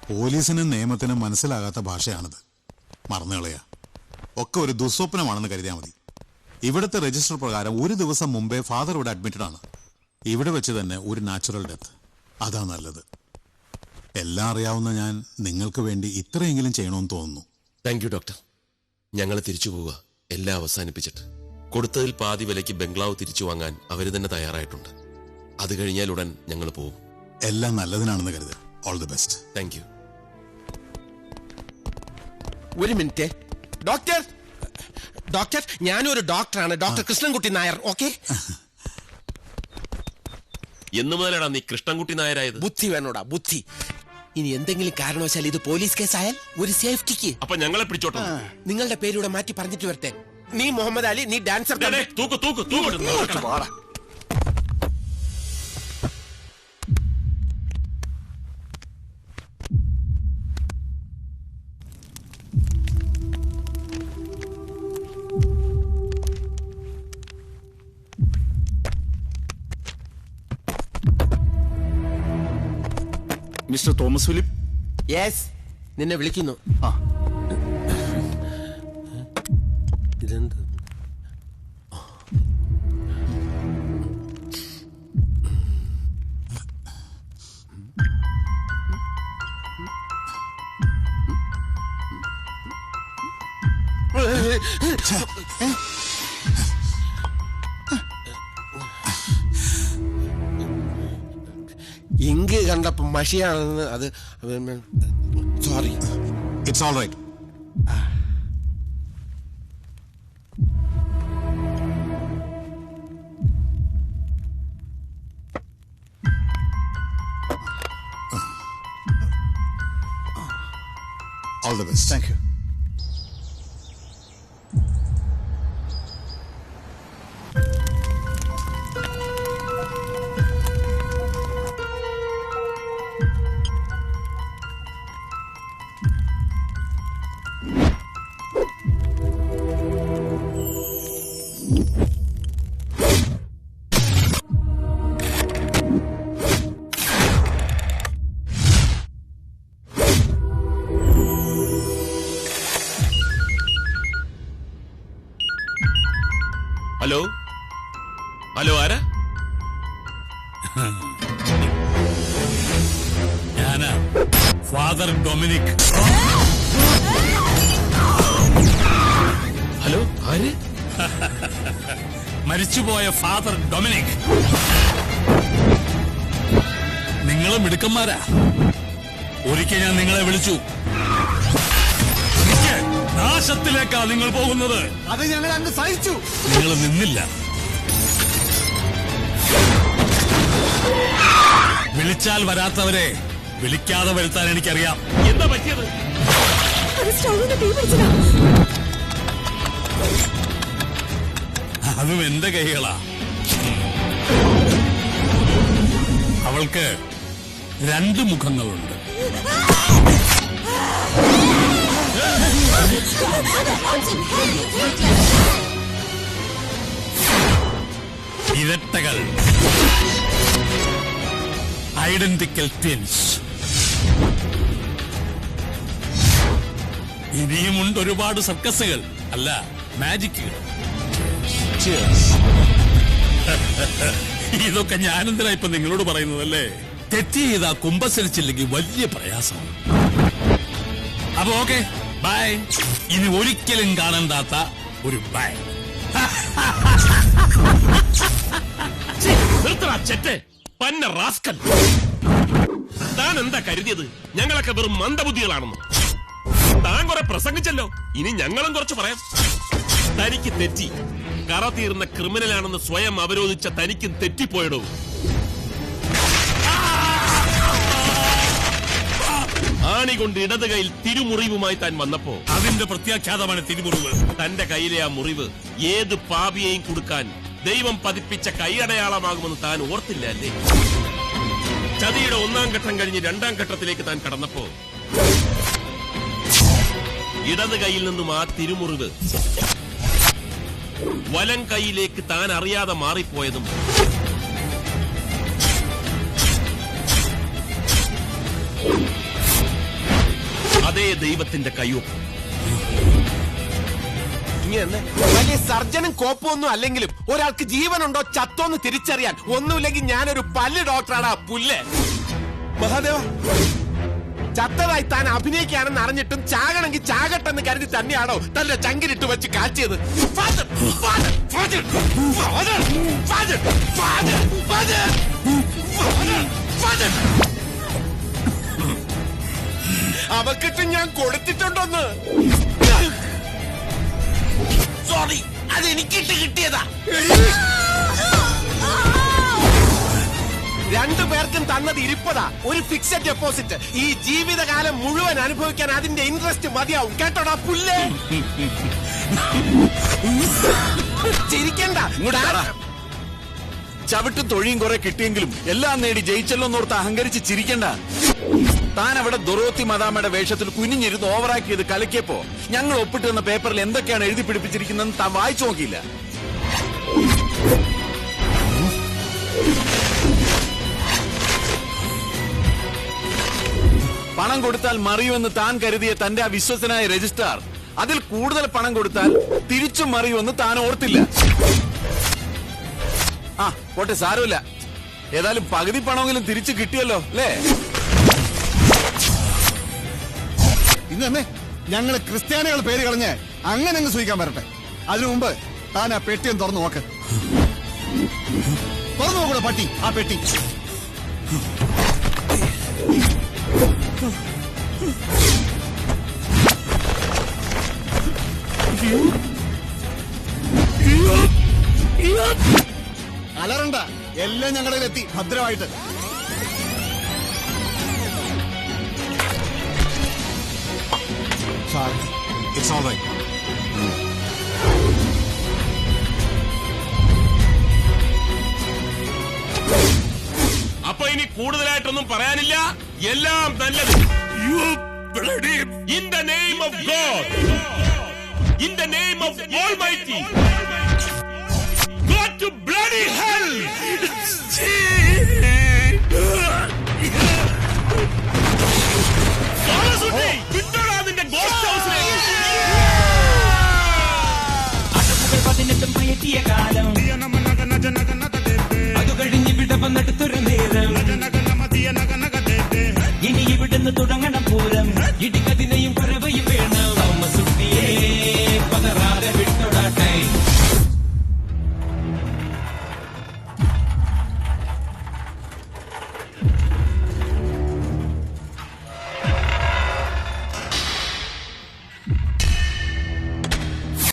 പോലീസിനും നിയമത്തിനും മനസ്സിലാകാത്ത ഭാഷയാണിത്. മറന്നുകളയാ. ഒക്കെ ഒരു ദുസ്വപ്നമാണെന്ന് കരുതിയാൽ മതി. ഇവിടുത്തെ രജിസ്റ്റർ പ്രകാരം ഒരു ദിവസം മുമ്പേ ഫാദർ ഇവിടെ അഡ്മിറ്റഡ് ആണ്. ഇവിടെ വെച്ച് തന്നെ ഒരു നാച്ചുറൽ ഡെത്ത്. അതാ നല്ലത്. എല്ലാം അറിയാവുന്ന ഞാൻ നിങ്ങൾക്ക് വേണ്ടി ഇത്രയെങ്കിലും ചെയ്യണമെന്ന് തോന്നുന്നു. Thank you doctor. ഞങ്ങൾ തിരിച്ചു പോവുക, എല്ലാം അവസാനിപ്പിച്ചിട്ട്. കൊടുത്തതിൽ പാതി വിലയ്ക്ക് ബംഗ്ലാവ് തിരിച്ചു വാങ്ങാൻ അവര് തന്നെ തയ്യാറായിട്ടുണ്ട്. അത് കഴിഞ്ഞാൽ ഉടൻ ഞങ്ങൾ പോവും. എല്ലാം നല്ലതിനാണെന്ന് കരുതുക. All the best. Thank you. ഒരു മിനിറ്റ് ഡോക്ടർ. ഡോക്ടർ, ഞാനൊരു ഡോക്ടറാണ്, ഡോക്ടർ കൃഷ്ണൻകുട്ടി നായർ. ഓക്കെ. എന്ന് മുതലാടാ നീ കൃഷ്ണൻകുട്ടി നായരായത്? ബുദ്ധി വേണോടാ, ബുദ്ധി. ഇനി എന്തെങ്കിലും കാരണവശാൽ ഇത് പോലീസ് കേസായാൽ ഒരു സേഫ്റ്റിക്ക് അപ്പൊ ഞങ്ങളെ പിടിച്ചോട്ടെ. നിങ്ങളുടെ പേരൂടെ മാറ്റി പറഞ്ഞിട്ട് വരട്ടെ. നീ മുഹമ്മദ് അലി, നീ ഡാൻസർ. തൂക്ക് തൂക്ക് തൂക്ക്. Mister Thomas Philip. യെസ്, നിന്നെ വിളിക്കുന്നു. ഇതെന്ത്? ഇങ്ക് കണ്ടപ്പോ മഷിയാണെന്ന്. അത് sorry. It's all right. All the best. Thank you. Hello hello, ആരാ? ഞാനാ ഫാദർ ഡൊമിനിക്. ഹലോ, ആര്? മരിച്ചുപോയ ഫാദർ ഡൊമിനിക്. നിങ്ങളും മിടുക്കന്മാരാ. ഒരിക്കൽ ഞാൻ നിങ്ങളെ വിളിച്ചു. നാശത്തിലേക്കാ നിങ്ങൾ പോകുന്നത്. അത് ഞങ്ങൾ അങ്ങ് സഹിച്ചു. നിങ്ങൾ നിന്നില്ല. വിളിച്ചാൽ വരാത്തവരെ വിളിക്കാതെ വരുത്താൻ എനിക്കറിയാം. എന്താ പറ്റിയത്? അതും എന്റെ കൈകളാ. അവൾക്ക് 2 മുഖങ്ങളുണ്ട്. ഇരട്ടകൾ, ഐഡന്റിക്കൽ ട്വിൻസ്. ഇനിയുമുണ്ട് ഒരുപാട് സർക്കസുകൾ, അല്ല മാജിക്കുകൾ. ഇതൊക്കെ ഞാനെന്തിനാ ഇപ്പൊ നിങ്ങളോട് പറയുന്നതല്ലേ? തെറ്റ് ചെയ്താ കുമ്പസരിച്ചില്ലെങ്കിൽ വലിയ പ്രയാസമാണ്. അപ്പൊ ഓക്കെ, ബൈ. ഇനി ഒരിക്കലും കാണണ്ടാത്ത ഒരു ബൈ. പന്ന റാസ്കൽ, താൻ എന്താ കരുതിയത്? ഞങ്ങളൊക്കെ വെറും മന്ദബുദ്ധികളാണെന്ന്. താൻ കുറെ പ്രസംഗിച്ചല്ലോ, ഇനി ഞങ്ങളും കുറച്ച് പറയാം. തനിക്ക് തെറ്റി. കറ തീർന്ന ക്രിമിനലാണെന്ന് സ്വയം അവരോധിച്ച തനിക്കും തെറ്റിപ്പോയിടോ. ആണി കൊണ്ട് ഇടത് കൈയിൽ തിരുമുറിവുമായി താൻ വന്നപ്പോ അതിന്റെ പ്രത്യാഖ്യാതമാണ് തിരുമുറിവ്. തന്റെ കയ്യിലെ ആ മുറിവ് ഏത് പാപിയെയും കൊടുക്കാൻ ദൈവം പതിപ്പിച്ച കൈയടയാളമാകുമെന്ന് താൻ ഓർത്തില്ല അല്ലേ? ചതിയുടെ 1-ാം ഘട്ടം കഴിഞ്ഞ് 2-ാം ഘട്ടത്തിലേക്ക് താൻ കടന്നപ്പോ ഇടത് കൈയിൽ നിന്നും ആ തിരുമുറിവ് വലം കൈയിലേക്ക് താൻ അറിയാതെ മാറിപ്പോയതും അതേ ദൈവത്തിന്റെ കയ്യൊപ്പ്. ഇങ്ങനെ വലിയ സർജനും കോപ്പൊന്നും അല്ലെങ്കിലും ഒരാൾക്ക് ജീവനുണ്ടോ ചത്തോന്ന് തിരിച്ചറിയാൻ ഒന്നുമില്ലെങ്കിൽ ഞാനൊരു പല്ല് ഡോക്ടറാണ്. പുല്ല് മഹാദേവ, ചത്തതായി താൻ അഭിനയിക്കാണെന്ന് അറിഞ്ഞിട്ടും ചാകണമെങ്കിൽ ചാകട്ടെന്ന് കരുതി തന്നെയാണോ തന്റെ ചങ്കിലിട്ട് വെച്ച് കാച്ചിയത്? അവക്കിട്ട് ഞാൻ കൊടുത്തിട്ടുണ്ടോന്ന്? സോറി, അതെനിക്കിട്ട് കിട്ടിയതാ. രണ്ടുപേർക്കും തന്നത് ഇരിപ്പതാ, ഒരു ഫിക്സഡ് ഡെപ്പോസിറ്റ്. ഈ ജീവിതകാലം മുഴുവൻ അനുഭവിക്കാൻ അതിന്റെ ഇൻട്രസ്റ്റ് മതിയാവും. കേട്ടോടാ പുല്ലേ. ചിരിക്കണ്ട. ചവിട്ടും തൊഴിയും കുറെ കിട്ടിയെങ്കിലും എല്ലാം നേടി ജയിച്ചല്ലോ എന്നോർത്ത് അഹങ്കരിച്ച് ചിരിക്കണ്ട. താൻ അവിടെ ദുറോത്തി മദാമയുടെ വേഷത്തിൽ കുനിഞ്ഞിരുന്ന് ഓവറാക്കിയത് കലക്കിയപ്പോ ഞങ്ങൾ ഒപ്പിട്ട് തന്ന പേപ്പറിൽ എന്തൊക്കെയാണ് എഴുതി പിടിപ്പിച്ചിരിക്കുന്നതെന്ന് താൻ വായിച്ചു നോക്കിയില്ല. പണം കൊടുത്താൽ മറിയുമെന്ന് താൻ കരുതിയ തന്റെ ആ വിശ്വസനായ രജിസ്ട്രാർ അതിൽ കൂടുതൽ പണം കൊടുത്താൽ തിരിച്ചും മറിയുമെന്ന് താൻ ഓർത്തില്ല. ആ പോട്ടെ, സാരമില്ല. ഏതായാലും പകുതി പണമെങ്കിലും തിരിച്ചു കിട്ടിയല്ലോ അല്ലേ? ഇന്നേ ഞങ്ങള് ക്രിസ്ത്യാനികൾ പേര് കളഞ്ഞ് അങ്ങനെ അങ്ങ് സൂഹിക്കാൻ വരട്ടെ. അതിനു മുമ്പ് താൻ ആ പെട്ടിയും തുറന്നു നോക്ക്. തുറന്നു നോക്കൂടെ പട്ടി, ആ പെട്ടി. അലറണ്ട, എല്ലാം ഞങ്ങളുടെ എത്തി ഭദ്രമായിട്ട്. It's all right. അപ്പൊ ഇനി കൂടുതലായിട്ടൊന്നും പറയാനില്ല, എല്ലാം നല്ലത്. In the name of God, in the name of Almighty, go to bloody hell.